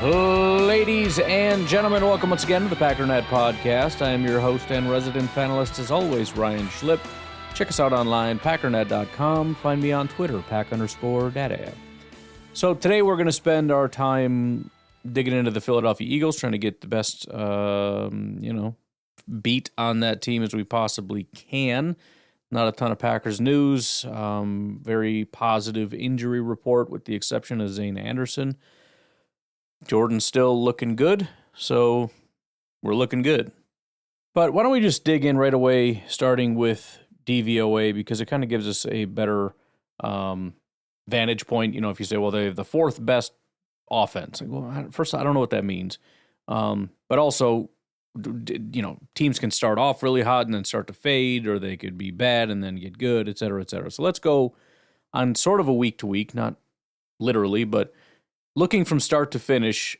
Ladies and gentlemen, welcome once again to the Packernet Podcast. I am your host and resident panelist, as always, Ryan Schlip. Check us out online, packernet.com. Find me on Twitter, pack_data. So today we're going to spend our time digging into the Philadelphia Eagles, trying to get the best, beat on that team as we possibly can. Not a ton of Packers news. Very positive injury report with the exception of Zane Anderson. Jordan's still looking good, so we're looking good. But why don't we just dig in right away, starting with DVOA, because it kind of gives us a better vantage point. You know, if you say, well, they have the fourth best offense. Like, well, first, I don't know what that means. But also, you know, teams can start off really hot and then start to fade, or they could be bad and then get good, et cetera, et cetera. So let's go on sort of a week-to-week, not literally, but looking from start to finish,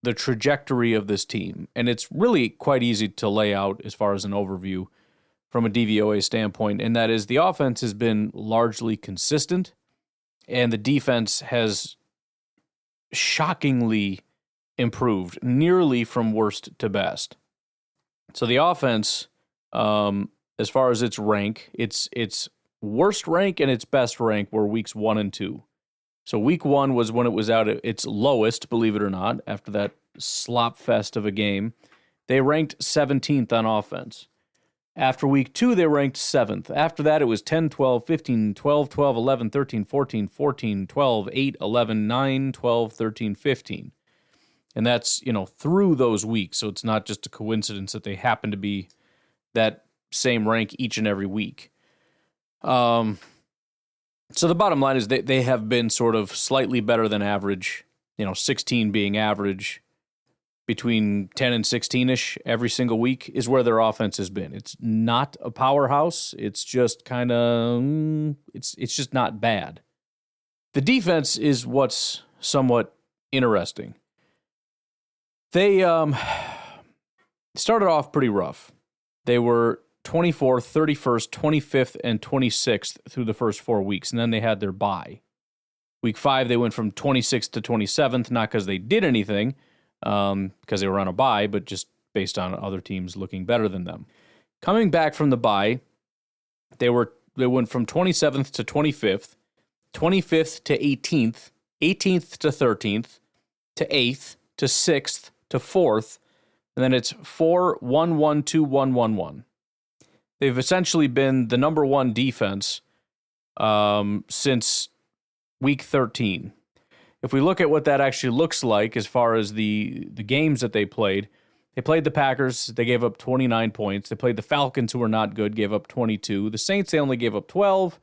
the trajectory of this team. And it's really quite easy to lay out as far as an overview from a DVOA standpoint, and that is the offense has been largely consistent, and the defense has shockingly improved, nearly from worst to best. So the offense, as far as its rank, its worst rank and its best rank were weeks 1 and 2. So week 1 was when it was out at its lowest, believe it or not, after that slop fest of a game. They ranked 17th on offense. After week 2, they ranked 7th. After that, it was 10, 12, 15, 12, 12, 11, 13, 14, 14, 12, 8, 11, 9, 12, 13, 15. And that's, you know, through those weeks. So it's not just a coincidence that they happen to be that same rank each and every week. So the bottom line is they have been sort of slightly better than average, 16 being average, between 10 and 16-ish every single week is where their offense has been. It's not a powerhouse. It's just kind of, it's just not bad. The defense is what's somewhat interesting. They started off pretty rough. They were 24th, 31st, 25th, and 26th through the first 4 weeks, and then they had their bye. Week 5, they went from 26th to 27th, not because they did anything, because they were on a bye, but just based on other teams looking better than them. Coming back from the bye, they went from 27th to 25th, 25th to 18th, 18th to 13th, to 8th, to 6th, to 4th, and then it's 4, 1, 1, 2, 1, 1, 1. They've essentially been the number one defense since week 13. If we look at what that actually looks like as far as the games that they played the Packers, they gave up 29 points. They played the Falcons, who were not good, gave up 22. The Saints, they only gave up 12.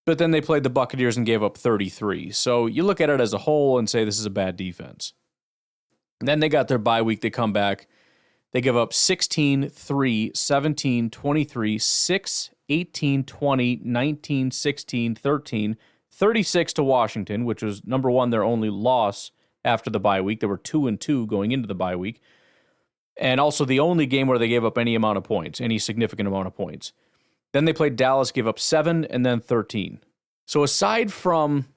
But then they played the Buccaneers and gave up 33. So you look at it as a whole and say this is a bad defense. And then they got their bye week. They come back. They give up 16, 3, 17, 23, 6, 18, 20, 19, 16, 13, 36 to Washington, which was, number one, their only loss after the bye week. They were 2-2 going into the bye week. And also the only game where they gave up any amount of points, any significant amount of points. Then they played Dallas, gave up 7, and then 13. So aside from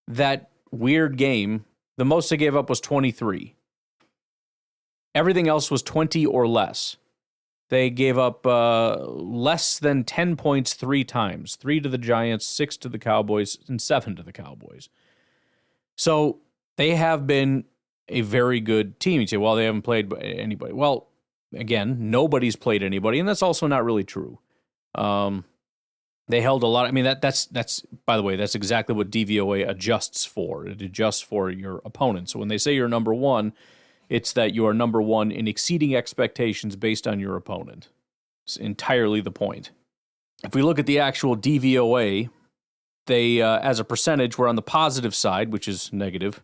that weird game, the most they gave up was 23. Everything else was 20 or less. They gave up less than 10 points 3 times. 3 to the Giants, 6 to the Cowboys, and 7 to the Cowboys. So they have been a very good team. You say, well, they haven't played anybody. Well, again, nobody's played anybody, and that's also not really true. They held a lot. I mean, that's by the way, that's exactly what DVOA adjusts for. It adjusts for your opponent. So when they say you're number one, it's that you are number one in exceeding expectations based on your opponent. It's entirely the point. If we look at the actual DVOA, they, as a percentage, were on the positive side, which is negative.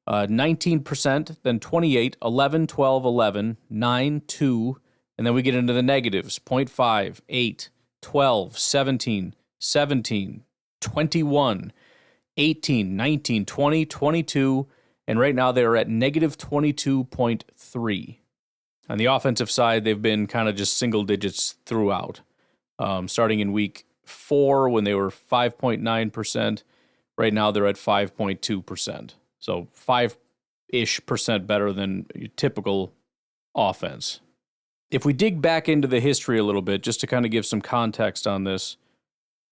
19%, then 28, 11, 12, 11, 9, 2, and then we get into the negatives, 0.5, 8, 12, 17, 17, 21, 18, 19, 20, 22, and right now they're at negative 22.3. On the offensive side, they've been kind of just single digits throughout. Starting in week 4 when they were 5.9%. Right now they're at 5.2%. So 5 ish percent better than your typical offense. If we dig back into the history a little bit, just to kind of give some context on this,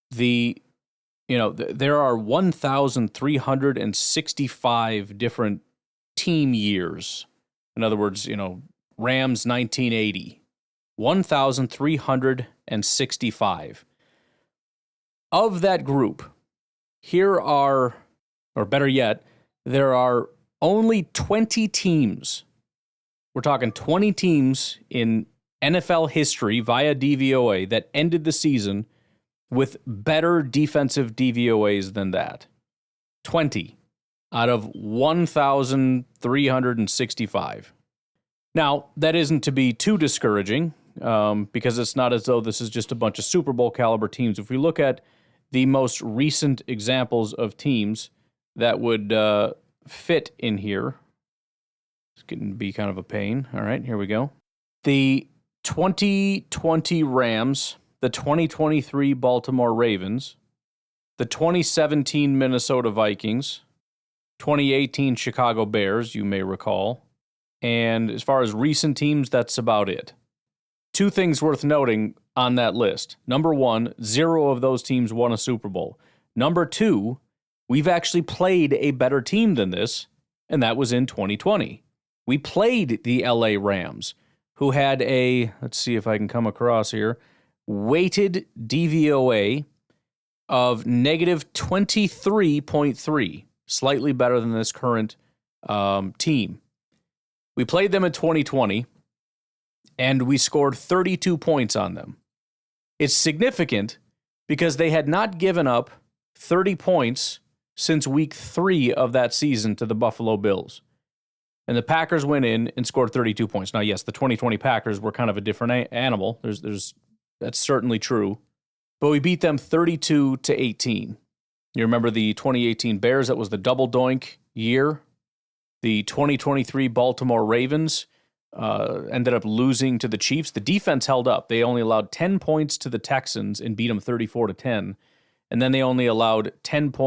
there are 1,365 different team years. In other words, Rams 1980, 1,365. Of that group, there are only 20 teams. We're talking 20 teams in NFL history via DVOA that ended the season with better defensive DVOAs than that. 20 out of 1,365. Now, that isn't to be too discouraging because it's not as though this is just a bunch of Super Bowl caliber teams. If we look at the most recent examples of teams that would fit in here, it's going to be kind of a pain. All right, here we go. The 2020 Rams, the 2023 Baltimore Ravens, the 2017 Minnesota Vikings, 2018 Chicago Bears, you may recall. And as far as recent teams, that's about it. Two things worth noting on that list. Number one, 0 of those teams won a Super Bowl. Number two, we've actually played a better team than this, and that was in 2020. We played the LA Rams, who had let's see if I can come across here, weighted DVOA of negative 23.3, slightly better than this current team. We played them in 2020, and we scored 32 points on them. It's significant because they had not given up 30 points since week 3 of that season to the Buffalo Bills. And the Packers went in and scored 32 points. Now, yes, the 2020 Packers were kind of a different animal. That's certainly true. But we beat them 32-18. You remember the 2018 Bears? That was the double doink year. The 2023 Baltimore Ravens ended up losing to the Chiefs. The defense held up. They only allowed 10 points to the Texans and beat them 34-10. And then they only allowed 17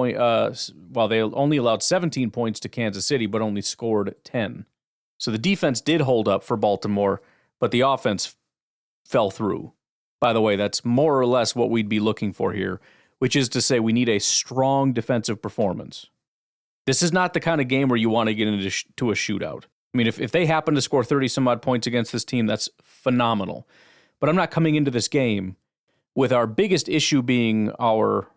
points to Kansas City, but only scored 10. So the defense did hold up for Baltimore, but the offense fell through. By the way, that's more or less what we'd be looking for here, which is to say we need a strong defensive performance. This is not the kind of game where you want to get into a shootout. I mean, if they happen to score 30-some-odd points against this team, that's phenomenal. But I'm not coming into this game with our biggest issue being our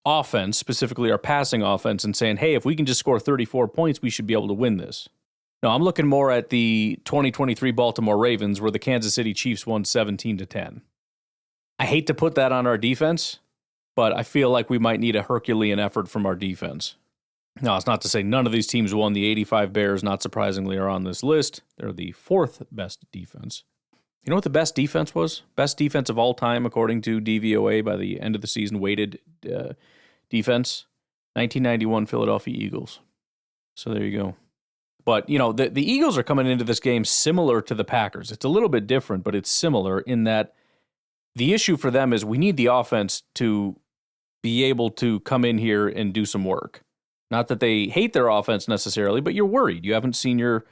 offense, specifically our passing offense, and saying, hey, if we can just score 34 points, we should be able to win this. No, I'm looking more at the 2023 Baltimore Ravens where the Kansas City Chiefs won 17-10. I hate to put that on our defense, but I feel like we might need a Herculean effort from our defense. Now, it's not to say none of these teams won. The 85 Bears, not surprisingly, are on this list. They're the 4th best defense. You know what the best defense was? Best defense of all time, according to DVOA, by the end of the season, weighted defense? 1991 Philadelphia Eagles. So there you go. But, the Eagles are coming into this game similar to the Packers. It's a little bit different, but it's similar in that the issue for them is we need the offense to be able to come in here and do some work. Not that they hate their offense necessarily, but you're worried. You haven't seen your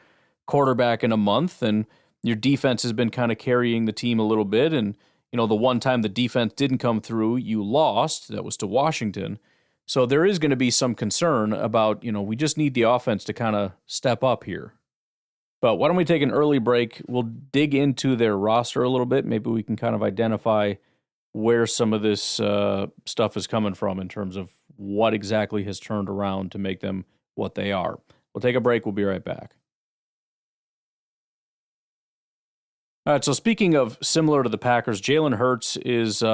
quarterback in a month, and your defense has been kind of carrying the team a little bit. And, the one time the defense didn't come through, you lost. That was to Washington. So there is going to be some concern about, we just need the offense to kind of step up here. But why don't we take an early break? We'll dig into their roster a little bit. Maybe we can kind of identify where some of this stuff is coming from in terms of what exactly has turned around to make them what they are. We'll take a break. We'll be right back. All right, so speaking of similar to the Packers, Jalen Hurts is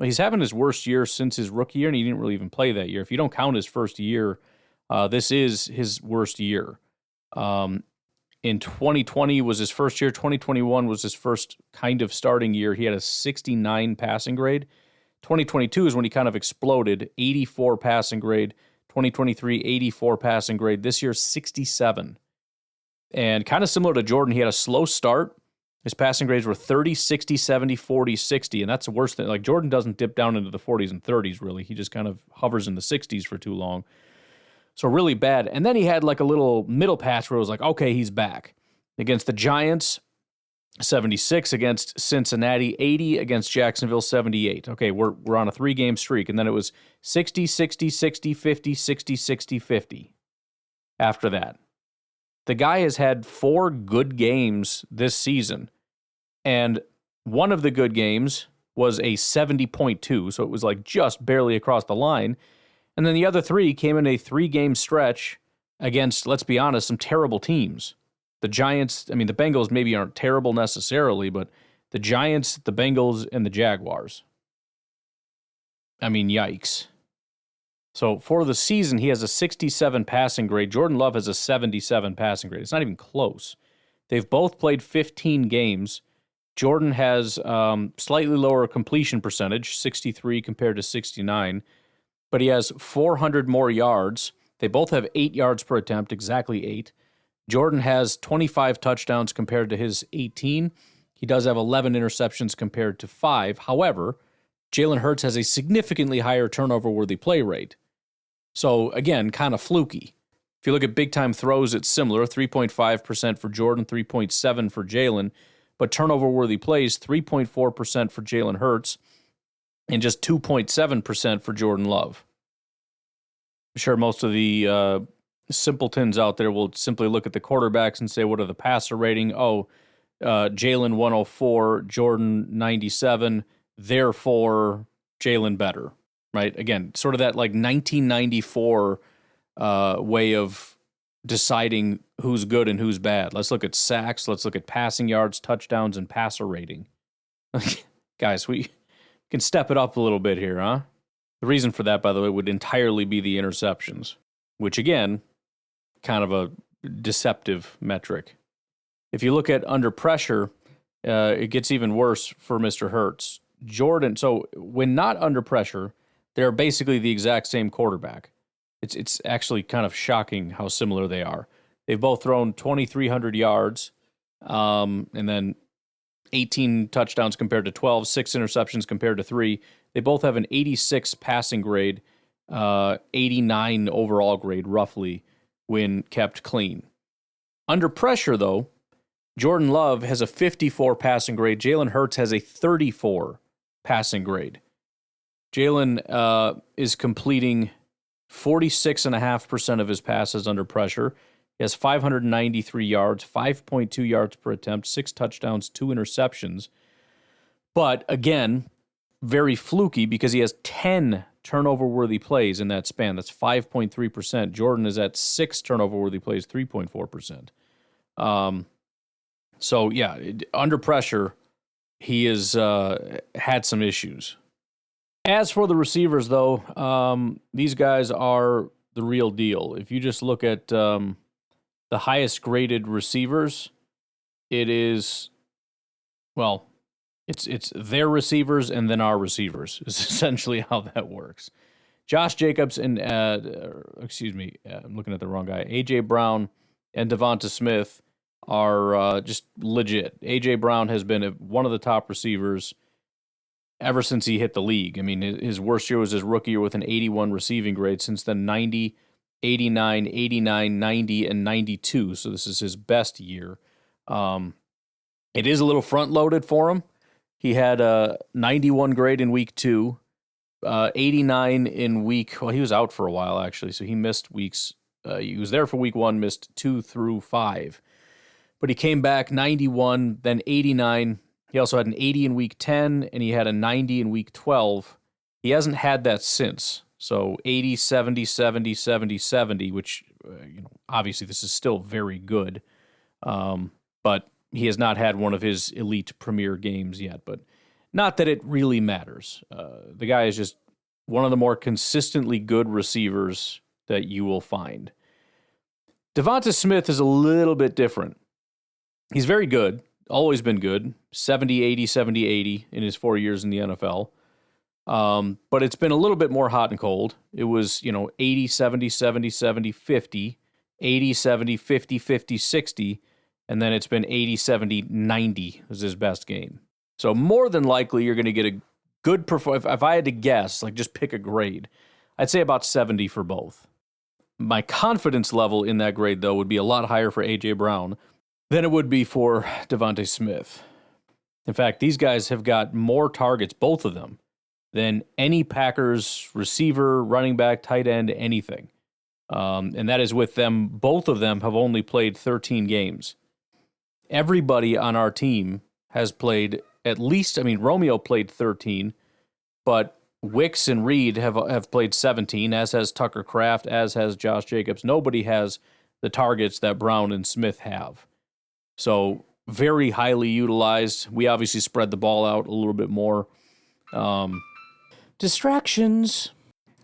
he's having his worst year since his rookie year, and he didn't really even play that year. If you don't count his first year, this is his worst year. In 2020 was his first year. 2021 was his first kind of starting year. He had a 69 passing grade. 2022 is when he kind of exploded, 84 passing grade. 2023, 84 passing grade. This year, 67. And kind of similar to Jordan, he had a slow start. His passing grades were 30, 60, 70, 40, 60. And that's the worst thing. Like, Jordan doesn't dip down into the 40s and 30s, really. He just kind of hovers in the 60s for too long. So really bad. And then he had like a little middle patch where it was like, okay, he's back. Against the Giants, 76. Against Cincinnati, 80. Against Jacksonville, 78. Okay, we're on a 3-game streak. And then it was 60, 60, 60, 50, 60, 60, 50 after that. The guy has had 4 good games this season. And one of the good games was a 70.2. So it was like just barely across the line. And then the other 3 came in a 3-game stretch against, let's be honest, some terrible teams. The Giants, I mean, the Bengals maybe aren't terrible necessarily, but the Giants, the Bengals, and the Jaguars. I mean, yikes. So for the season, he has a 67 passing grade. Jordan Love has a 77 passing grade. It's not even close. They've both played 15 games. Jordan has slightly lower completion percentage, 63 compared to 69. But he has 400 more yards. They both have 8 yards per attempt, exactly 8. Jordan has 25 touchdowns compared to his 18. He does have 11 interceptions compared to 5. However, Jalen Hurts has a significantly higher turnover-worthy play rate. So, again, kind of fluky. If you look at big-time throws, it's similar, 3.5% for Jordan, 3.7% for Jalen. But turnover-worthy plays, 3.4% for Jalen Hurts, and just 2.7% for Jordan Love. I'm sure most of the simpletons out there will simply look at the quarterbacks and say, what are the passer rating? Oh, Jalen 104, Jordan 97, therefore Jalen better, right? Again, sort of that like 1994 way of deciding who's good and who's bad. Let's look at sacks, let's look at passing yards, touchdowns, and passer rating. Guys, we can step it up a little bit here, huh? The reason for that, by the way, would entirely be the interceptions, which, again, kind of a deceptive metric. If you look at under pressure, it gets even worse for Mr. Hurts. Jordan, so when not under pressure, they're basically the exact same quarterback. It's actually kind of shocking how similar they are. They've both thrown 2,300 yards, and then 18 touchdowns compared to 12, 6 interceptions compared to 3. They both have an 86 passing grade, 89 overall grade, roughly, when kept clean. Under pressure, though, Jordan Love has a 54 passing grade. Jalen Hurts has a 34 passing grade. Jalen is completing 46.5% of his passes under pressure. He has 593 yards, 5.2 yards per attempt, 6 touchdowns, 2 interceptions. But again, very fluky because he has 10 turnover-worthy plays in that span. That's 5.3%. Jordan is at 6 turnover-worthy plays, 3.4%. So, yeah, under pressure, he has had some issues. As for the receivers, though, these guys are the real deal. If you just look at the highest graded receivers, it is, well, it's their receivers and then our receivers is essentially how that works. Josh Jacobs and, I'm looking at the wrong guy, A.J. Brown and Devonta Smith are just legit. A.J. Brown has been one of the top receivers ever since he hit the league. I mean, his worst year was his rookie year with an 81 receiving grade. Since then, 90, 89, 89, 90, and 92. So this is his best year. It is a little front-loaded for him. He had a 91 grade in week 2, 89 in week, well, he was out for a while, actually, so he missed weeks. He was there for week 1, missed 2 through 5. But he came back 91, then 89. He also had an 80 in week 10, and he had a 90 in week 12. He hasn't had that since. So 80, 70, 70, 70, 70, which, obviously this is still very good. But he has not had one of his elite premier games yet. But not that it really matters. The guy is just one of the more consistently good receivers that you will find. Devonta Smith is a little bit different. He's very good, always been good, 70, 80, 70, 80 in his 4 years in the NFL. But it's been a little bit more hot and cold. It was, 80, 70, 70, 70, 50, 80, 70, 50, 50, 60, and then it's been 80, 70, 90 was his best game. So more than likely you're going to get a good performance. If I had to guess, like just pick a grade, I'd say about 70 for both. My confidence level in that grade, though, would be a lot higher for A.J. Brown than it would be for Devontae Smith. In fact, these guys have got more targets, both of them, than any Packers receiver, running back, tight end, anything. And that is with them. Both of them have only played 13 games. Everybody on our team has played at least, Romeo played 13, but Wicks and Reed have played 17, as has Tucker Kraft, as has Josh Jacobs. Nobody has the targets that Brown and Smith have. So very highly utilized. We obviously spread the ball out a little bit more. Distractions.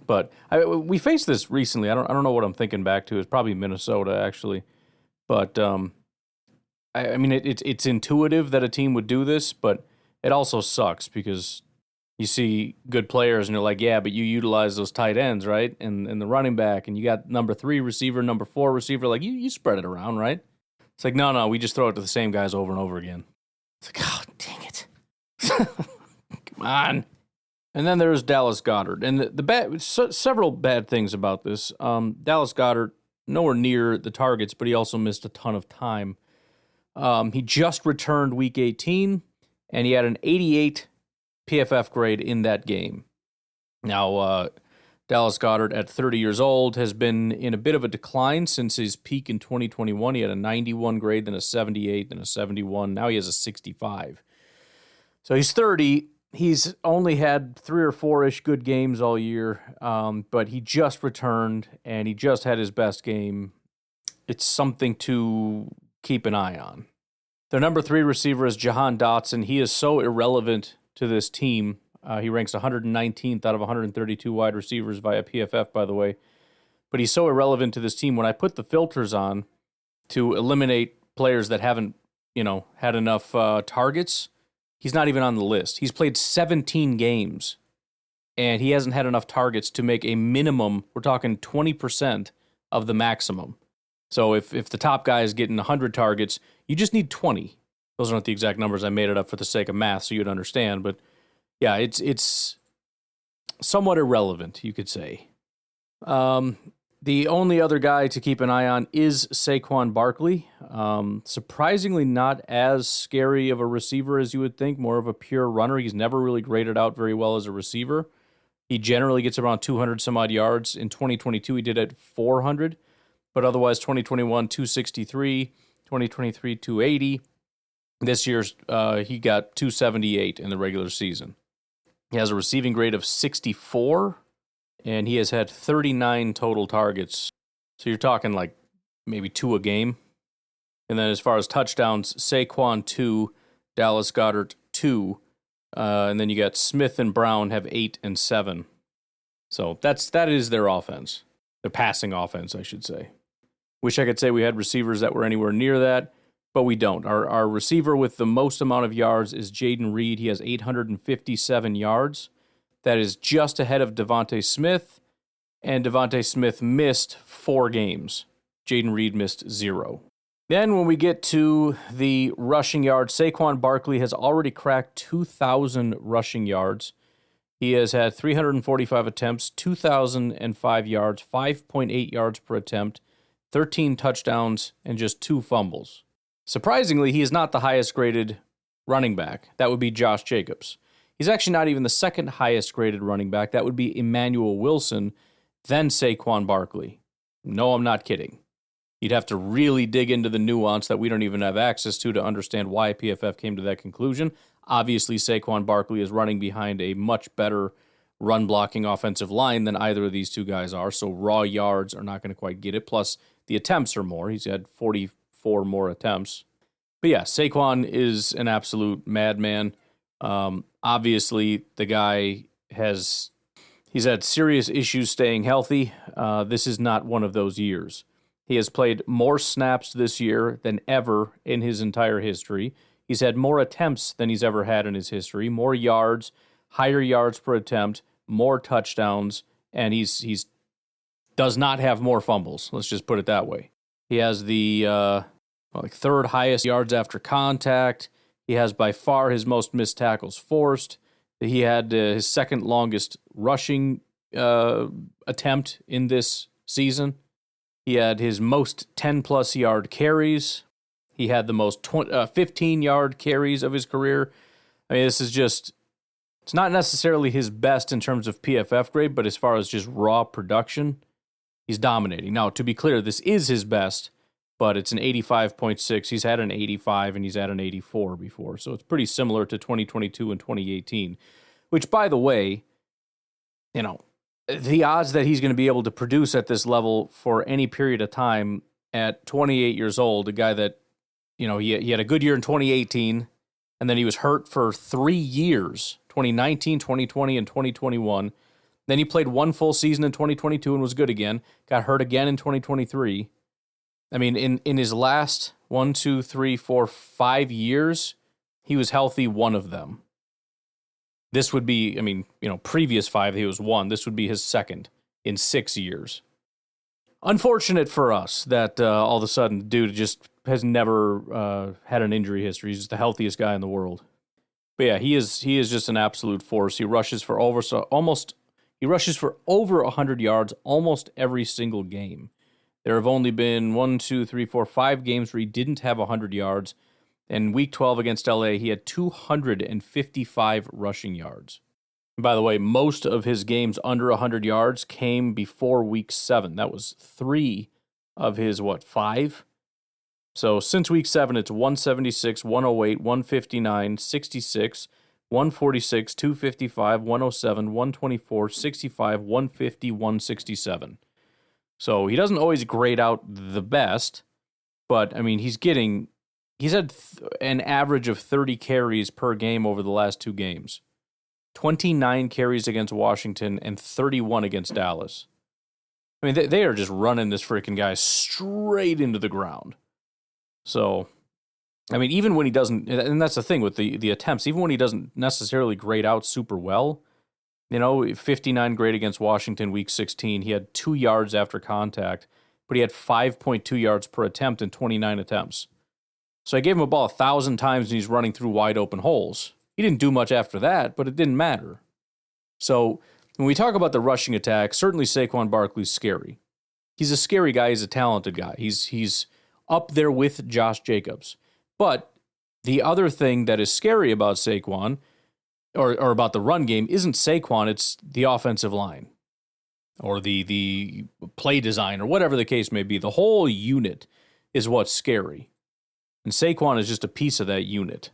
But we faced this recently. I don't know what I'm thinking back to. It's probably Minnesota, actually. But it's intuitive that a team would do this, but it also sucks because you see good players and you're like, yeah, but you utilize those tight ends, right? And the running back, and you got number 3 receiver, number 4 receiver. Like, you spread it around, right? It's like, no, we just throw it to the same guys over and over again. It's like, oh, dang it. Come on. And then there's Dallas Goedert. And several bad things about this. Dallas Goedert, nowhere near the targets, but he also missed a ton of time. He just returned week 18, and he had an 88 PFF grade in that game. Now, Dallas Goedert at 30 years old has been in a bit of a decline since his peak in 2021. He had a 91 grade, then a 78, then a 71. Now he has a 65. So he's 30. He's only had 3 or 4-ish good games all year, but he just returned, and he just had his best game. It's something to keep an eye on. Their number 3 receiver is Jahan Dotson. He is so irrelevant to this team. He ranks 119th out of 132 wide receivers via PFF, by the way. But he's so irrelevant to this team. When I put the filters on to eliminate players that haven't, had enough targets, he's not even on the list. He's played 17 games, and he hasn't had enough targets to make a minimum. We're talking 20% of the maximum. So if the top guy is getting 100 targets, you just need 20. Those aren't the exact numbers. I made it up for the sake of math so you'd understand. But yeah, it's somewhat irrelevant, you could say. The only other guy to keep an eye on is Saquon Barkley. Surprisingly not as scary of a receiver as you would think, more of a pure runner. He's never really graded out very well as a receiver. He generally gets around 200 some odd yards. In 2022, he did at 400, but otherwise 2021, 263, 2023, 280. This year's he got 278 in the regular season. He has a receiving grade of 64, and he has had 39 total targets. So you're talking like maybe 2 a game. And then as far as touchdowns, Saquon 2, Dallas Goedert 2, and then you got Smith and Brown have 8 and 7. So that is their offense. Their passing offense, I should say. Wish I could say we had receivers that were anywhere near that, but we don't. Our receiver with the most amount of yards is Jayden Reed. He has 857 yards. That is just ahead of Devontae Smith, and Devontae Smith missed 4 games. Jayden Reed missed 0. Then when we get to the rushing yards, Saquon Barkley has already cracked 2,000 rushing yards. He has had 345 attempts, 2,005 yards, 5.8 yards per attempt, 13 touchdowns, and just 2 fumbles. Surprisingly, he is not the highest graded running back. That would be Josh Jacobs. He's actually not even the second highest graded running back. That would be Emmanuel Wilson, then Saquon Barkley. No, I'm not kidding. You'd have to really dig into the nuance that we don't even have access to understand why PFF came to that conclusion. Obviously, Saquon Barkley is running behind a much better run-blocking offensive line than either of these two guys are, so raw yards are not going to quite get it. Plus, the attempts are more. He's had 44 more attempts. But yeah, Saquon is an absolute madman. Obviously, the guy he's had serious issues staying healthy. This is not one of those years. He has played more snaps this year than ever in his entire history. He's had more attempts than he's ever had in his history, more yards, higher yards per attempt, more touchdowns, and he's does not have more fumbles. Let's just put it that way. He has the third highest yards after contact. He has by far his most missed tackles forced. He had his second longest rushing attempt in this season. He had his most 10-plus yard carries. He had the most 15-yard carries of his career. I mean, this is just, it's not necessarily his best in terms of PFF grade, but as far as just raw production, he's dominating. Now, to be clear, this is his best, but it's an 85.6. He's had an 85 and he's had an 84 before. So it's pretty similar to 2022 and 2018, which, by the way, you know, the odds that he's going to be able to produce at this level for any period of time at 28 years old, a guy that, you know, he had a good year in 2018, and then he was hurt for 3 years, 2019, 2020, and 2021. Then he played one full season in 2022 and was good again, got hurt again in 2023. I mean, in his last 5 years, he was healthy one of them. This would be, I mean, you know, previous 5, he was 1. This would be his second in 6 years. Unfortunate for us that all of a sudden the dude just has never had an injury history. He's just the healthiest guy in the world. But yeah, he is just an absolute force. He rushes for over 100 yards almost every single game. There have only been 5 games where he didn't have 100 yards. In Week 12 against LA, he had 255 rushing yards. And by the way, most of his games under 100 yards came before Week 7. That was 3 of his, 5? So since Week 7, it's 176, 108, 159, 66, 146, 255, 107, 124, 65, 150, 167. So he doesn't always grade out the best, but, I mean, he's had an average of 30 carries per game over the last 2 games. 29 carries against Washington and 31 against Dallas. I mean, they are just running this freaking guy straight into the ground. So, I mean, even when he doesn't, and that's the thing with the attempts, even when he doesn't necessarily grade out super well, you know, 59 grade against Washington Week 16, he had 2 yards after contact, but he had 5.2 yards per attempt in 29 attempts. So I gave him a ball 1,000 times and he's running through wide open holes. He didn't do much after that, but it didn't matter. So when we talk about the rushing attack, certainly Saquon Barkley's scary. He's a scary guy. He's a talented guy. He's up there with Josh Jacobs. But the other thing that is scary about Saquon, or about the run game, isn't Saquon, it's the offensive line. Or the play design, or whatever the case may be. The whole unit is what's scary. And Saquon is just a piece of that unit.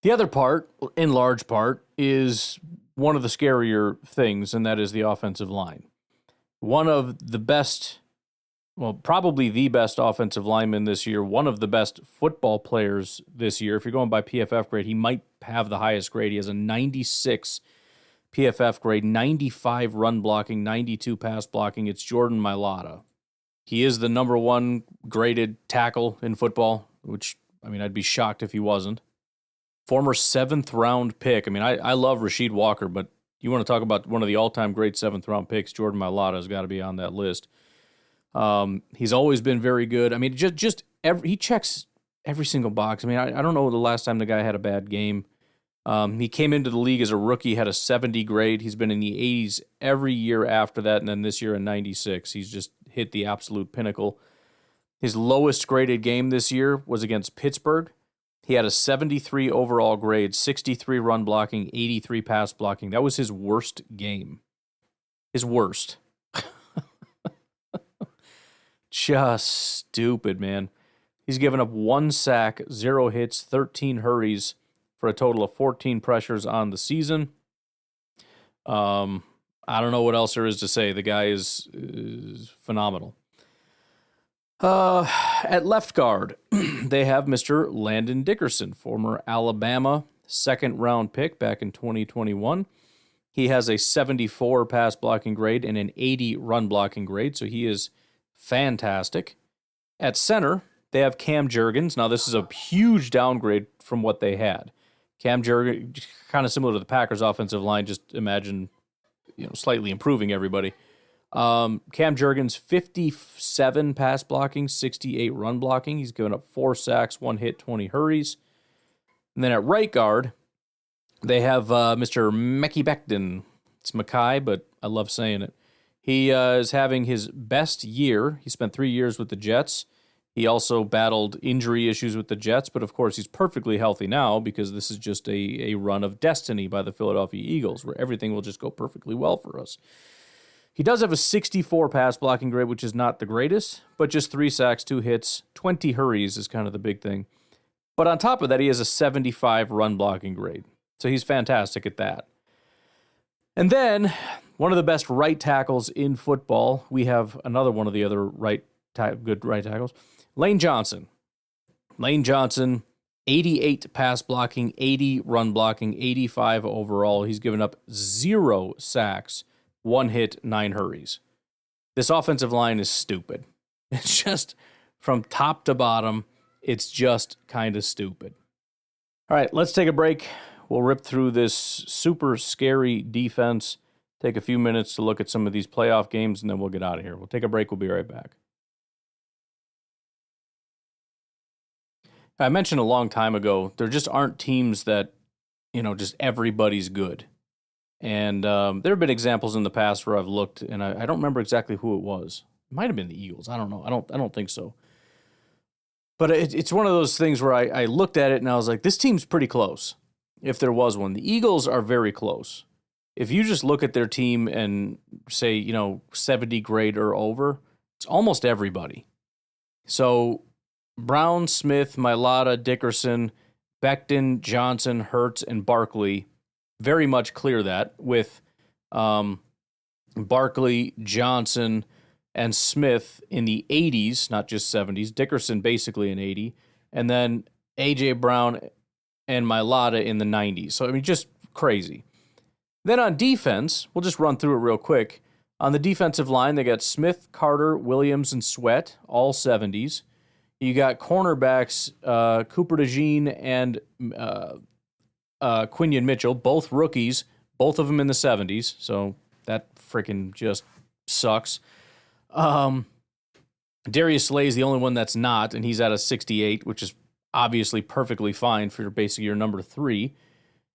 The other part, in large part, is one of the scarier things, and that is the offensive line. One of the best, well, probably the best offensive lineman this year, one of the best football players this year. If you're going by PFF grade, he might have the highest grade. He has a 96 PFF grade, 95 run blocking, 92 pass blocking. It's Jordan Mailata. He is the number 1 graded tackle in football, which, I mean, I'd be shocked if he wasn't. Former 7th round pick. I mean, I love Rasheed Walker, but you want to talk about one of the all-time great 7th round picks, Jordan Mailata has got to be on that list. He's always been very good. I mean, he checks every single box. I mean, I don't know the last time the guy had a bad game. He came into the league as a rookie, had a 70 grade. He's been in the 80s every year after that, and then this year a 96. He's just hit the absolute pinnacle. His lowest graded game this year was against Pittsburgh. He had a 73 overall grade, 63 run blocking, 83 pass blocking. That was his worst game. His worst. Just stupid, man. He's given up 1 sack, 0 hits, 13 hurries for a total of 14 pressures on the season. I don't know what else there is to say. The guy is phenomenal. At left guard, they have Mr. Landon Dickerson, former Alabama 2nd round pick back in 2021. He has a 74 pass blocking grade and an 80 run blocking grade, so he is fantastic. At center, they have Cam Jurgens. Now, this is a huge downgrade from what they had. Cam Jurgens, kind of similar to the Packers' offensive line, just imagine, slightly improving everybody. Cam Jurgens, 57 pass blocking, 68 run blocking. He's given up 4 sacks, 1 hit, 20 hurries. And then at right guard, they have Mr. Mekhi Becton. It's Mackay, but I love saying it. He is having his best year. He spent 3 years with the Jets. He also battled injury issues with the Jets, but of course he's perfectly healthy now because this is just a run of destiny by the Philadelphia Eagles where everything will just go perfectly well for us. He does have a 64 pass blocking grade, which is not the greatest, but just 3 sacks, 2 hits, 20 hurries is kind of the big thing. But on top of that, he has a 75 run blocking grade. So he's fantastic at that. And then one of the best right tackles in football, we have another one of the other good right tackles, Lane Johnson. Lane Johnson, 88 pass blocking, 80 run blocking, 85 overall. He's given up 0 sacks, 1 hit, 9 hurries. This offensive line is stupid. It's just from top to bottom, it's just kind of stupid. All right, let's take a break. We'll rip through this super scary defense, take a few minutes to look at some of these playoff games, and then we'll get out of here. We'll take a break. We'll be right back. I mentioned a long time ago, there just aren't teams that, just everybody's good. And there have been examples in the past where I've looked, and I don't remember exactly who it was. It might have been the Eagles. I don't know. I don't think so. But it's one of those things where I looked at it and I was like, this team's pretty close, if there was one. The Eagles are very close. If you just look at their team and say, 70 grade or over, it's almost everybody. So Brown, Smith, Mailata, Dickerson, Becton, Johnson, Hurts, and Barkley very much clear that with Barkley, Johnson, and Smith in the 80s, not just 70s. Dickerson basically an 80. And then A.J. Brown and Mailata in the 90s. So, just crazy. Then on defense, we'll just run through it real quick. On the defensive line, they got Smith, Carter, Williams, and Sweat, all 70s. You got cornerbacks, Cooper DeJean and Quinion Mitchell, both rookies, both of them in the 70s. So that freaking just sucks. Darius Slay is the only one that's not, and he's at a 68, which is obviously perfectly fine for basically your number 3.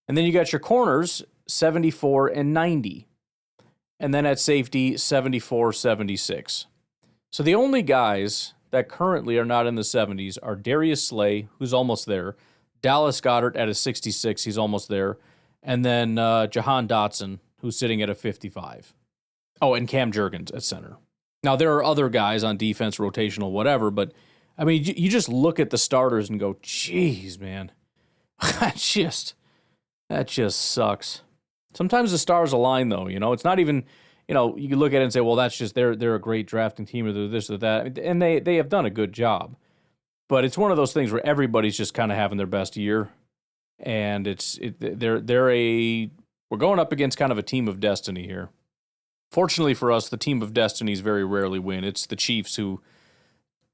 And then you got your corners, 74 and 90. And then at safety, 74, 76. So the only guys that currently are not in the 70s are Darius Slay, who's almost there, Dallas Goedert at a 66, he's almost there, and then Jahan Dotson, who's sitting at a 55. Oh, and Cam Jurgens at center. Now, there are other guys on defense, rotational, whatever, but, you just look at the starters and go, geez, man, that just sucks. Sometimes the stars align, though, It's not even, you can look at it and say, well, that's just, they're a great drafting team or they're this or that, and they have done a good job. But it's one of those things where everybody's just kind of having their best year, and we're going up against kind of a team of destiny here. Fortunately for us, the team of destinies very rarely win. It's the Chiefs who,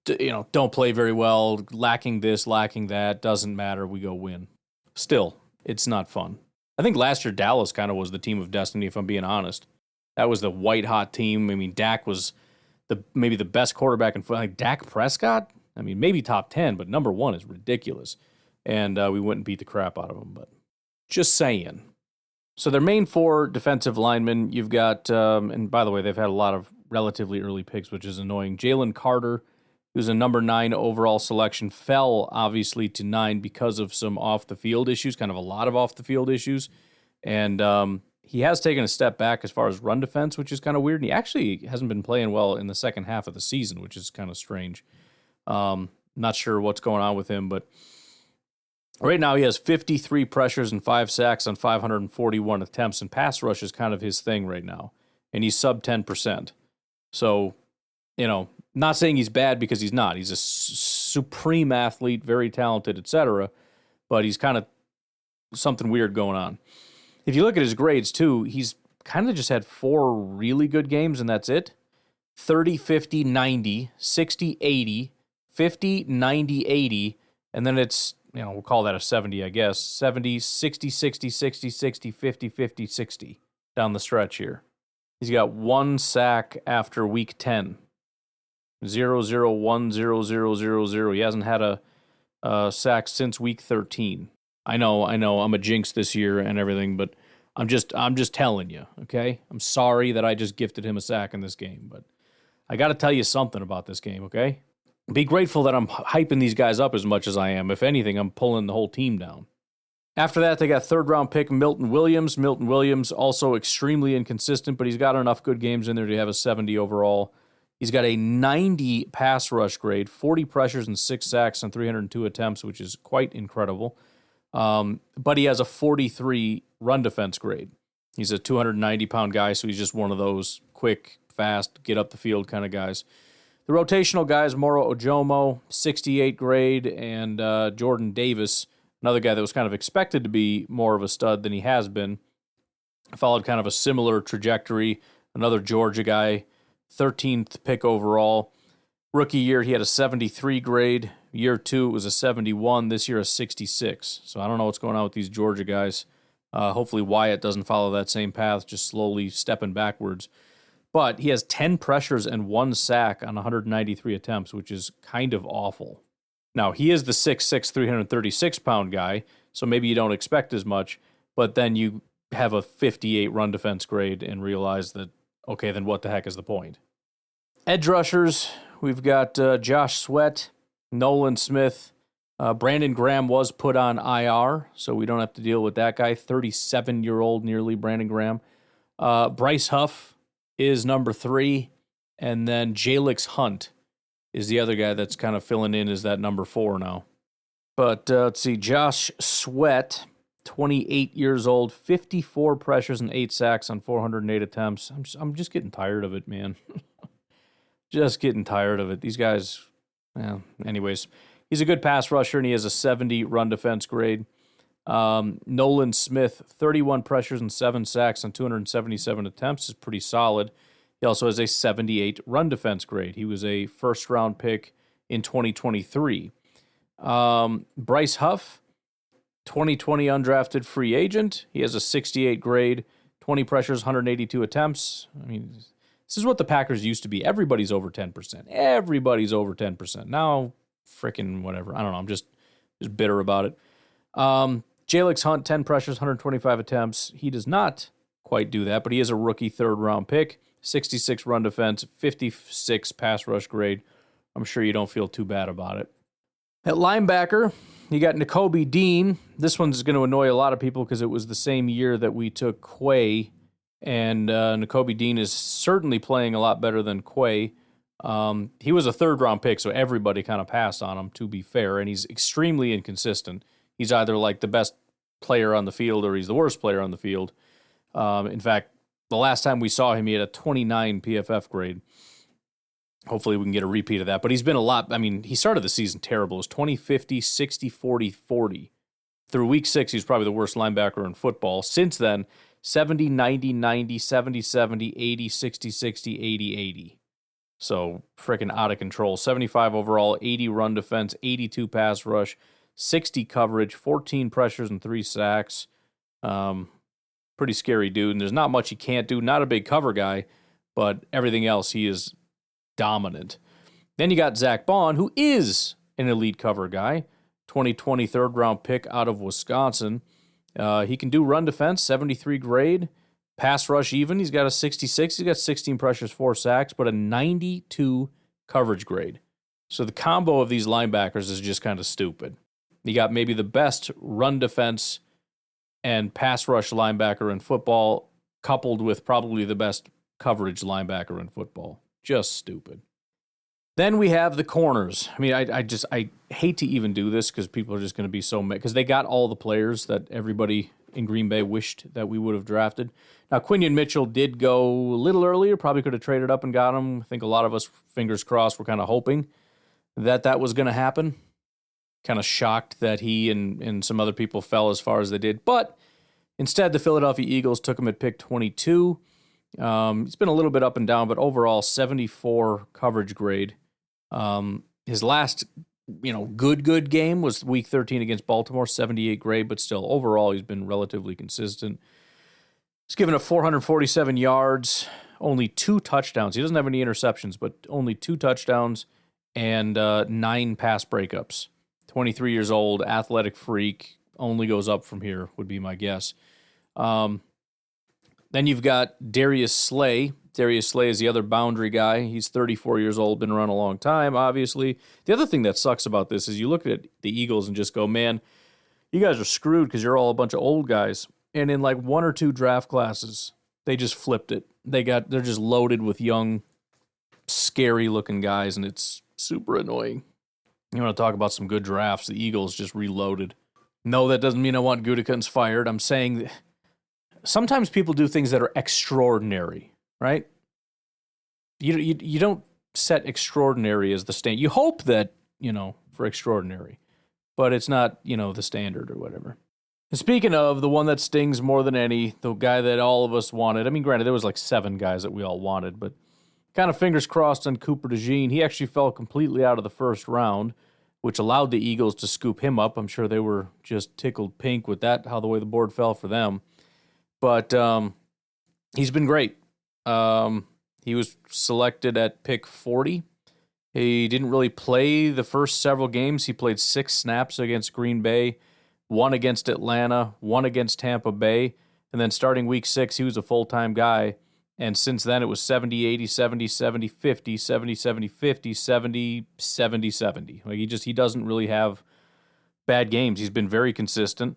don't play very well, lacking this, lacking that, doesn't matter, we go win. Still, it's not fun. I think last year Dallas kind of was the team of destiny, if I'm being honest. That was the white-hot team. Dak was maybe the best quarterback in football. Like Dak Prescott, maybe top 10, but number 1 is ridiculous. And we wouldn't beat the crap out of them, but just saying. So their main 4 defensive linemen, you've got, and by the way, they've had a lot of relatively early picks, which is annoying. Jalen Carter, who's a number 9 overall selection, fell obviously to 9 because of some off-the-field issues, kind of a lot of off-the-field issues. And he has taken a step back as far as run defense, which is kind of weird. And he actually hasn't been playing well in the second half of the season, which is kind of strange. Not sure what's going on with him, but right now he has 53 pressures and 5 sacks on 541 attempts, and pass rush is kind of his thing right now. And he's sub 10%. So, not saying he's bad because he's not. He's a supreme athlete, very talented, etc. But he's kind of something weird going on. If you look at his grades, too, he's kind of just had 4 really good games, and that's it. 30, 50, 90, 60, 80, 50, 90, 80, and then it's, we'll call that a 70, I guess. 70, 60, 60, 60, 60, 50, 50, 60 down the stretch here. He's got 1 sack after week 10. 0, 0, 1, 0, 0, 0, 0. He hasn't had a sack since week 13. I know, I'm a jinx this year and everything, but I'm just telling you, okay? I'm sorry that I just gifted him a sack in this game, but I got to tell you something about this game, okay? Be grateful that I'm hyping these guys up as much as I am. If anything, I'm pulling the whole team down. After that, they got third-round pick Milton Williams. Milton Williams, also extremely inconsistent, but he's got enough good games in there to have a 70 overall. He's got a 90 pass rush grade, 40 pressures and 6 sacks on 302 attempts, which is quite incredible. But he has a 43 run defense grade. He's a 290-pound guy, so he's just one of those quick, fast, get up the field kind of guys. The rotational guys, Moro Ojomo, 68 grade, and Jordan Davis, another guy that was kind of expected to be more of a stud than he has been. Followed kind of a similar trajectory. Another Georgia guy, 13th pick overall. Rookie year, he had a 73 grade. Year 2, it was a 71. This year, a 66. So I don't know what's going on with these Georgia guys. Hopefully Wyatt doesn't follow that same path, just slowly stepping backwards. But he has 10 pressures and 1 sack on 193 attempts, which is kind of awful. Now, he is the 6'6", 336-pound guy, so maybe you don't expect as much, but then you have a 58 run defense grade and realize that, okay, then what the heck is the point? Edge rushers, we've got Josh Sweat, Nolan Smith. Brandon Graham was put on IR, so we don't have to deal with that guy. 37-year-old nearly Brandon Graham. Bryce Huff is number 3, and then Jalix Hunt is the other guy that's kind of filling in as that number 4 now. But let's see, Josh Sweat, 28 years old, 54 pressures and 8 sacks on 408 attempts. I'm just getting tired of it, man. Just getting tired of it. These guys, well, anyways, he's a good pass rusher, and he has a 70 run defense grade. Nolan Smith, 31 pressures and 7 sacks on 277 attempts is pretty solid. He also has a 78 run defense grade. He was a first-round pick in 2023. Bryce Huff, 2020 undrafted free agent. He has a 68 grade, 20 pressures, 182 attempts. I mean, this is what the Packers used to be. Everybody's over 10%. Everybody's over 10%. Now, freaking whatever. I don't know. I'm just bitter about it. Jalix Hunt, 10 pressures, 125 attempts. He does not quite do that, but he is a rookie third-round pick, 66 run defense, 56 pass rush grade. I'm sure you don't feel too bad about it. At linebacker, you got Nakobe Dean. This one's going to annoy a lot of people because it was the same year that we took Quay, and Nakobe Dean is certainly playing a lot better than Quay. He was a third-round pick, so everybody kind of passed on him, to be fair, and he's extremely inconsistent. He's either like the best player on the field or he's the worst player on the field. In fact, the last time we saw him, he had a 29 PFF grade. Hopefully we can get a repeat of that. But he's been a lot. I mean, he started the season terrible. It was 20, 50, 60, 40, 40. Through week 6, he's probably the worst linebacker in football. Since then, 70, 90, 90, 70, 70, 80, 60, 60, 80, 80. So freaking out of control. 75 overall, 80 run defense, 82 pass rush, 60 coverage, 14 pressures, and 3 sacks. Pretty scary dude, and there's not much he can't do. Not a big cover guy, but everything else, he is dominant. Then you got Zach Bond, who is an elite cover guy, 2020 third-round pick out of Wisconsin. He can do run defense, 73 grade, pass rush even. He's got a 66. He's got 16 pressures, 4 sacks, but a 92 coverage grade. So the combo of these linebackers is just kind of stupid. You got maybe the best run defense and pass rush linebacker in football, coupled with probably the best coverage linebacker in football. Just stupid. Then we have the corners. I mean, I hate to even do this because people are just going to be so mad because they got all the players that everybody in Green Bay wished that we would have drafted. Now, Quinion Mitchell did go a little earlier, probably could have traded up and got him. I think a lot of us, fingers crossed, were kind of hoping that was going to happen. Kind of shocked that he and some other people fell as far as they did. But instead, the Philadelphia Eagles took him at pick 22. He's been a little bit up and down, but overall, 74 coverage grade. His last, good game was week 13 against Baltimore, 78 grade, but still, overall, he's been relatively consistent. He's given up 447 yards, only 2 touchdowns. He doesn't have any interceptions, but only 2 touchdowns and 9 pass breakups. 23 years old, athletic freak, only goes up from here, would be my guess. Then you've got Darius Slay. Darius Slay is the other boundary guy. He's 34 years old, been around a long time, obviously. The other thing that sucks about this is you look at the Eagles and just go, man, you guys are screwed because you're all a bunch of old guys. And in like one or two draft classes, they just flipped it. They're just loaded with young, scary-looking guys, and it's super annoying. You want to talk about some good drafts, the Eagles just reloaded. No, that doesn't mean I want Gutekunst fired. I'm saying that sometimes people do things that are extraordinary, right? You don't set extraordinary as the standard. You hope that, for extraordinary, but it's not, the standard or whatever. And speaking of the one that stings more than any, the guy that all of us wanted, I mean, granted, there was like 7 guys that we all wanted, but kind of fingers crossed on Cooper DeJean. He actually fell completely out of the first round, which allowed the Eagles to scoop him up. I'm sure they were just tickled pink with that, how the way the board fell for them. But he's been great. He was selected at pick 40. He didn't really play the first several games. He played 6 snaps against Green Bay, 1 against Atlanta, 1 against Tampa Bay, and then starting week 6, he was a full-time guy. And since then, it was 70, 80, 70, 70, 50, 70, 70, 50, 70, 70, 70. Like he doesn't really have bad games. He's been very consistent.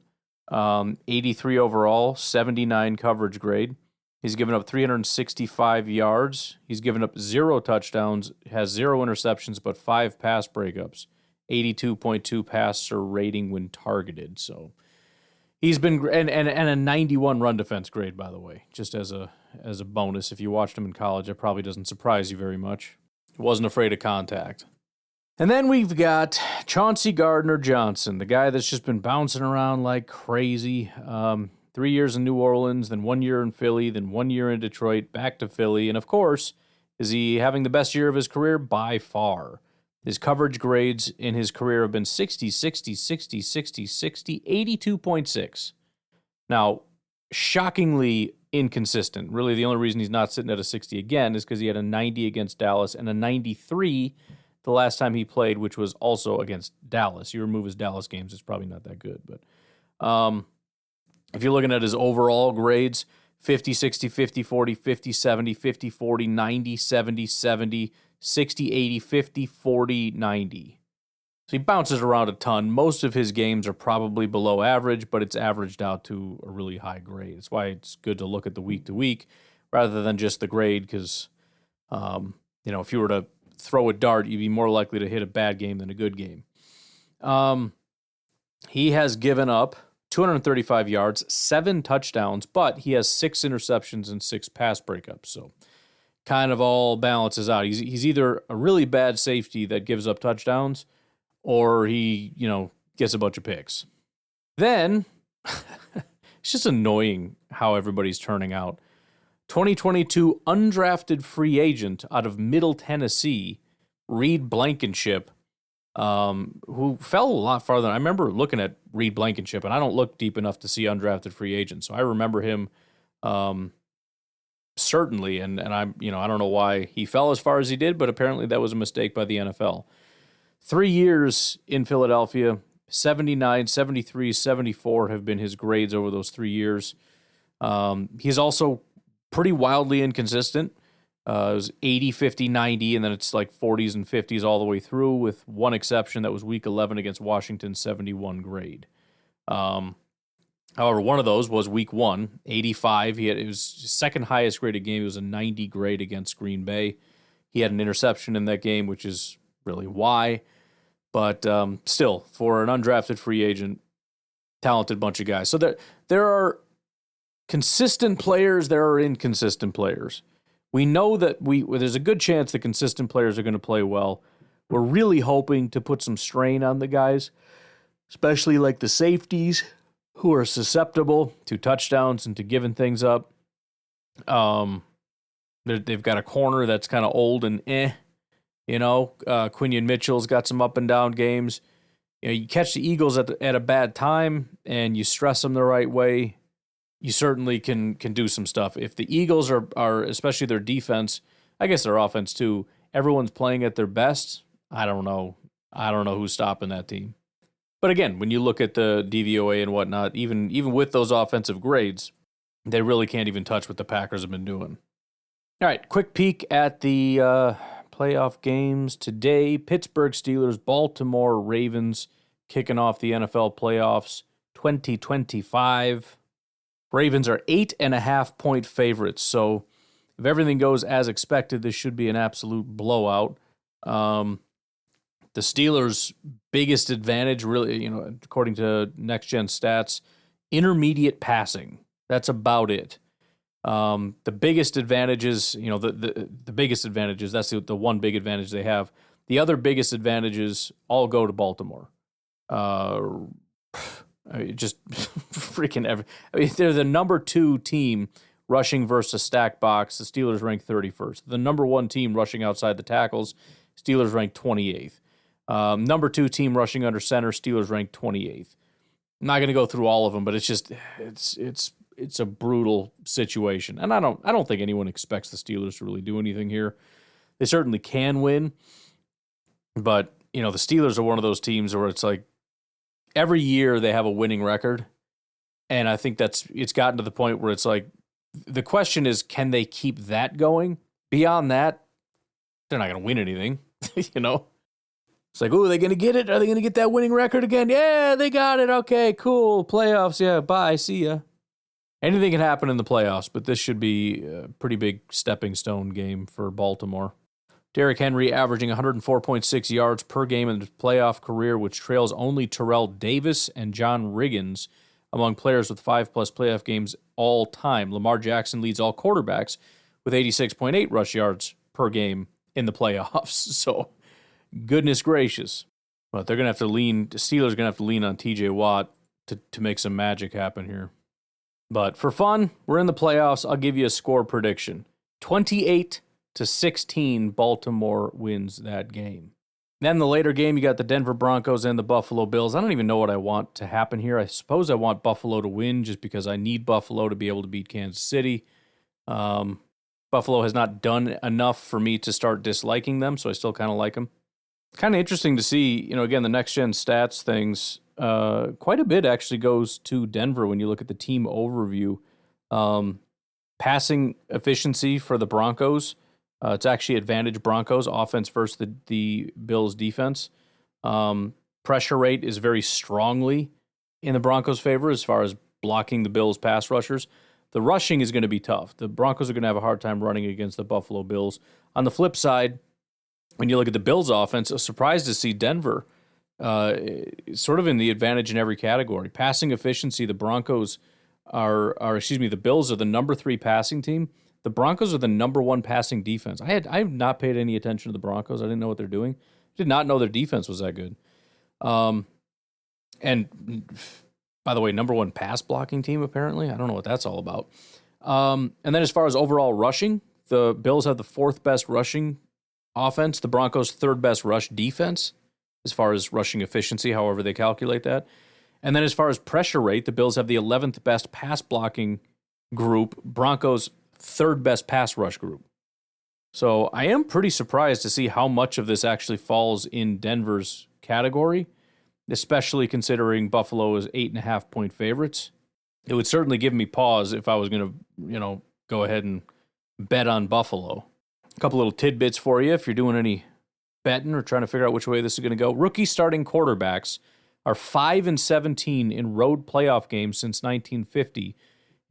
83 overall, 79 coverage grade. He's given up 365 yards. He's given up 0 touchdowns, has 0 interceptions, but 5 pass breakups. 82.2 passer rating when targeted. So he's been and a 91 run defense grade, by the way, just as a bonus. If you watched him in college, it probably doesn't surprise you very much. He wasn't afraid of contact. And then we've got Chauncey Gardner-Johnson, the guy that's just been bouncing around like crazy. 3 years in New Orleans, then 1 year in Philly, then 1 year in Detroit, back to Philly. And of course, is he having the best year of his career? By far. His coverage grades in his career have been 60, 60, 60, 60, 60, 82.6. Now, shockingly inconsistent. Really, the only reason he's not sitting at a 60 again is because he had a 90 against Dallas and a 93 the last time he played, which was also against Dallas. You remove his Dallas games, it's probably not that good. But if you're looking at his overall grades, 50, 60, 50, 40, 50, 70, 50, 40, 90, 70, 70, 60, 80, 50, 40, 90. So he bounces around a ton. Most of his games are probably below average, but it's averaged out to a really high grade. That's why it's good to look at the week to week rather than just the grade because, if you were to throw a dart, you'd be more likely to hit a bad game than a good game. He has given up 235 yards, 7 touchdowns, but he has 6 interceptions and 6 pass breakups. So kind of all balances out. He's either a really bad safety that gives up touchdowns or he, gets a bunch of picks. Then it's just annoying how everybody's turning out. 2022 undrafted free agent out of Middle Tennessee, Reed Blankenship, who fell a lot farther. I remember looking at Reed Blankenship, and I don't look deep enough to see undrafted free agents, so I remember him certainly, and I don't know why he fell as far as he did, but apparently that was a mistake by the NFL. 3 years in Philadelphia, 79, 73, 74 have been his grades over those 3 years. He's also pretty wildly inconsistent. It was 80, 50, 90, and then it's like 40s and 50s all the way through, with one exception that was week 11 against Washington, 71 grade. However, one of those was week 1, 85. It was his second highest graded game. It was a 90 grade against Green Bay. He had an interception in that game, which is really why. But still, for an undrafted free agent, talented bunch of guys. So there are consistent players, there are inconsistent players. We know that there's a good chance the consistent players are going to play well. We're really hoping to put some strain on the guys, especially like the safeties who are susceptible to touchdowns and to giving things up. They've got a corner that's kind of old and Quinion Mitchell's got some up and down games. You catch the Eagles at a bad time and you stress them the right way, you certainly can do some stuff. If the Eagles are especially their defense, I guess their offense too, everyone's playing at their best, I don't know who's stopping that team. But again, when you look at the DVOA and whatnot, even with those offensive grades, they really can't even touch what the Packers have been doing. All right, quick peek at the playoff games today. Pittsburgh Steelers, Baltimore Ravens kicking off the NFL playoffs 2025. Ravens are 8.5-point favorites, so if everything goes as expected, this should be an absolute blowout. The Steelers' biggest advantage, really, according to Next Gen Stats, intermediate passing. That's about it. The biggest advantages, the biggest advantages, that's the one big advantage they have. The other biggest advantages all go to Baltimore. Just freaking they're the number 2 team rushing versus a stacked box. The Steelers rank 31st. The number 1 team rushing outside the tackles. Steelers rank 28th. Number 2 team rushing under center. Steelers rank 28th. I'm not going to go through all of them, but it's a brutal situation, and I don't think anyone expects the Steelers to really do anything here. They certainly can win, but the Steelers are one of those teams where it's like every year they have a winning record, and I think it's gotten to the point where it's like the question is, can they keep that going? Beyond that, they're not going to win anything. It's like, oh, are they going to get it? Are they going to get that winning record again? Yeah, they got it. Okay, cool. Playoffs. Yeah, bye. See ya. Anything can happen in the playoffs, but this should be a pretty big stepping stone game for Baltimore. Derrick Henry averaging 104.6 yards per game in his playoff career, which trails only Terrell Davis and John Riggins among players with 5+ playoff games all time. Lamar Jackson leads all quarterbacks with 86.8 rush yards per game in the playoffs. So, goodness gracious. But they're going to have to the Steelers are going to have to lean on TJ Watt to make some magic happen here. But for fun, we're in the playoffs. I'll give you a score prediction. 28-16, Baltimore wins that game. Then the later game, you got the Denver Broncos and the Buffalo Bills. I don't even know what I want to happen here. I suppose I want Buffalo to win just because I need Buffalo to be able to beat Kansas City. Buffalo has not done enough for me to start disliking them, so I still kind of like them. Kind of interesting to see, again, the next-gen stats things. Quite a bit actually goes to Denver when you look at the team overview. Passing efficiency for the Broncos, it's actually advantage Broncos offense versus the Bills defense. Pressure rate is very strongly in the Broncos' favor as far as blocking the Bills' pass rushers. The rushing is going to be tough. The Broncos are going to have a hard time running against the Buffalo Bills. On the flip side, when you look at the Bills' offense, a surprise to see Denver sort of in the advantage in every category. Passing efficiency, the Bills are the number 3 passing team. The Broncos are the number 1 passing defense. I have not paid any attention to the Broncos. I didn't know what they're doing. Did not know their defense was that good. And by the way, number 1 pass blocking team, apparently. I don't know what that's all about. And then as far as overall rushing, the Bills have the 4th best rushing offense. The Broncos' 3rd best rush defense as far as rushing efficiency, however they calculate that. And then as far as pressure rate, the Bills have the 11th best pass blocking group, Broncos' 3rd best pass rush group. So I am pretty surprised to see how much of this actually falls in Denver's category, especially considering Buffalo is 8.5-point favorites. It would certainly give me pause if I was going to, go ahead and bet on Buffalo. A couple little tidbits for you if you're doing any betting or trying to figure out which way this is going to go. Rookie starting quarterbacks are 5-17 in road playoff games since 1950,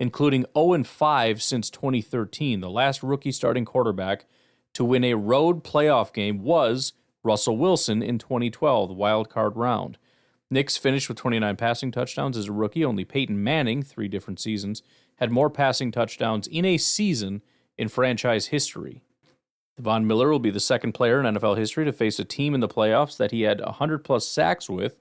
including 0-5 since 2013. The last rookie starting quarterback to win a road playoff game was Russell Wilson in 2012, the wild card round. Knicks finished with 29 passing touchdowns as a rookie. Only Peyton Manning, 3 different seasons, had more passing touchdowns in a season in franchise history. Von Miller will be the second player in NFL history to face a team in the playoffs that he had 100+ sacks with,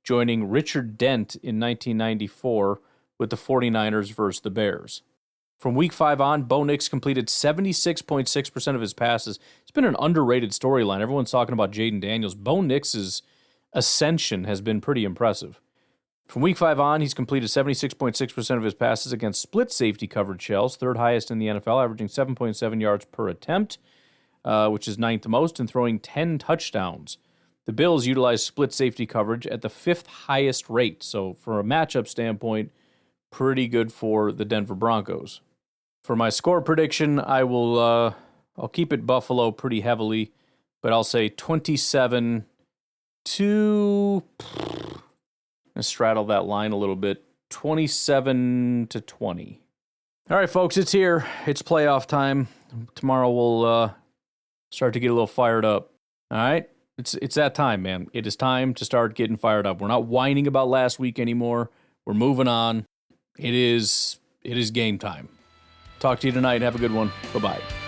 joining Richard Dent in 1994 with the 49ers versus the Bears. From Week 5 on, Bo Nix completed 76.6% of his passes. It's been an underrated storyline. Everyone's talking about Jaden Daniels. Bo Nix's ascension has been pretty impressive. From Week 5 on, he's completed 76.6% of his passes against split safety coverage shells, 3rd highest in the NFL, averaging 7.7 yards per attempt, which is 9th most, and throwing 10 touchdowns. The Bills utilized split safety coverage at the 5th highest rate. So from a matchup standpoint, pretty good for the Denver Broncos. For my score prediction, I'll keep it Buffalo pretty heavily, but I'll say 27 to, let's straddle that line a little bit, 27 to 20. All right, folks, it's here. It's playoff time. Tomorrow we'll start to get a little fired up. All right? It's that time, man. It is time to start getting fired up. We're not whining about last week anymore. We're moving on. It is game time. Talk to you tonight. Have a good one. Bye-bye.